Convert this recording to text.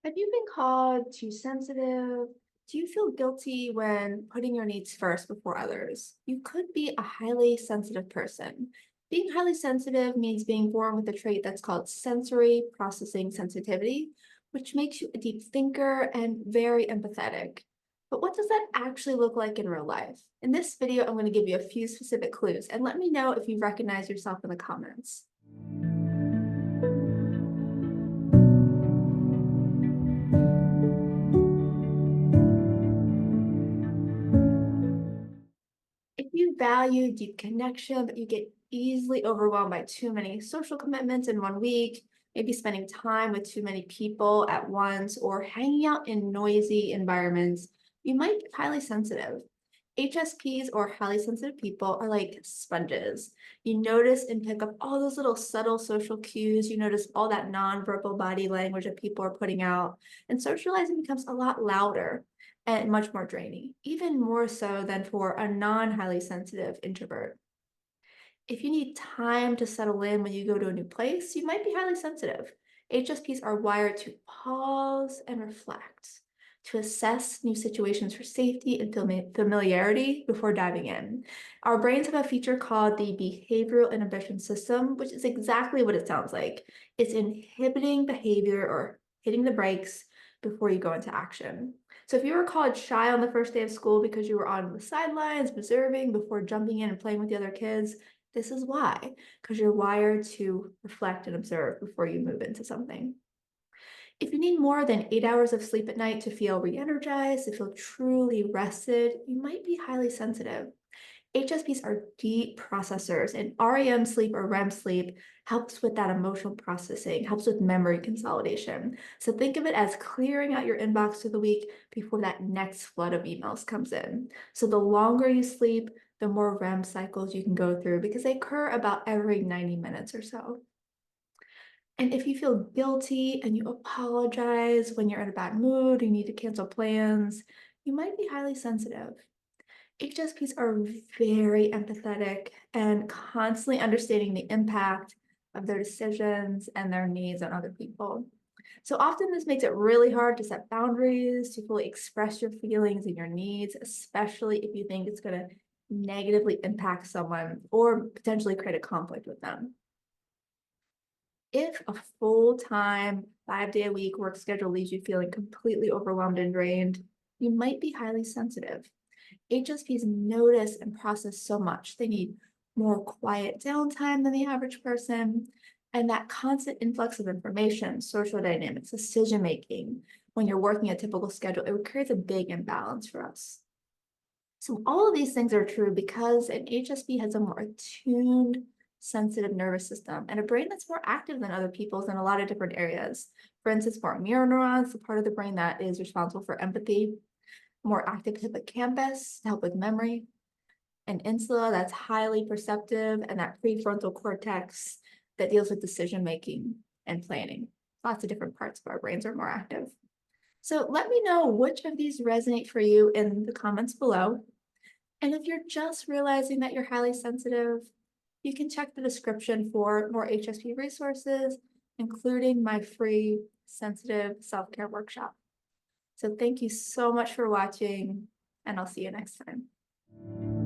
Have you been called too sensitive? Do you feel guilty when putting your needs first before others? You could be a highly sensitive person. Being highly sensitive means being born with a trait that's called sensory processing sensitivity, which makes you a deep thinker and very empathetic. But what does that actually look like in real life? In this video, I'm going to give you a few specific clues and let me know if you recognize yourself in the comments. If you value deep connection, but you get easily overwhelmed by too many social commitments in one week, maybe spending time with too many people at once, or hanging out in noisy environments, you might be highly sensitive. HSPs or highly sensitive people are like sponges. You notice and pick up all those little subtle social cues. You notice all that nonverbal body language that people are putting out, and socializing becomes a lot louder and much more draining, even more so than for a non-highly sensitive introvert. If you need time to settle in when you go to a new place, you might be highly sensitive. HSPs are wired to pause and reflect, to assess new situations for safety and familiarity before diving in. Our brains have a feature called the behavioral inhibition system, which is exactly what it sounds like. It's inhibiting behavior or hitting the brakes before you go into action. So if you were called shy on the first day of school because you were on the sidelines observing before jumping in and playing with the other kids, this is why, because you're wired to reflect and observe before you move into something. If you need more than 8 hours of sleep at night to feel re-energized, to feel truly rested, you might be highly sensitive. HSPs are deep processors, and REM sleep or REM sleep helps with that emotional processing, helps with memory consolidation. So think of it as clearing out your inbox through the week before that next flood of emails comes in. So the longer you sleep, the more REM cycles you can go through because they occur about every 90 minutes or so. And if you feel guilty and you apologize when you're in a bad mood, you need to cancel plans, you might be highly sensitive. HSPs are very empathetic and constantly understanding the impact of their decisions and their needs on other people. So often this makes it really hard to set boundaries, to fully express your feelings and your needs, especially if you think it's going to negatively impact someone or potentially create a conflict with them. If a full-time, 5-day-a-week work schedule leaves you feeling completely overwhelmed and drained, you might be highly sensitive. HSPs notice and process so much. They need more quiet downtime than the average person. And that constant influx of information, social dynamics, decision making, when you're working a typical schedule, it creates a big imbalance for us. So all of these things are true because an HSP has a more attuned, sensitive nervous system and a brain that's more active than other people's in a lot of different areas. For instance, more mirror neurons, the part of the brain that is responsible for empathy, more active hippocampus to help with memory, and insula that's highly perceptive, and that prefrontal cortex that deals with decision making and planning. Lots of different parts of our brains are more active. So let me know which of these resonate for you in the comments below. And if you're just realizing that you're highly sensitive, you can check the description for more HSP resources, including my free sensitive self-care workshop. So thank you so much for watching, and I'll see you next time.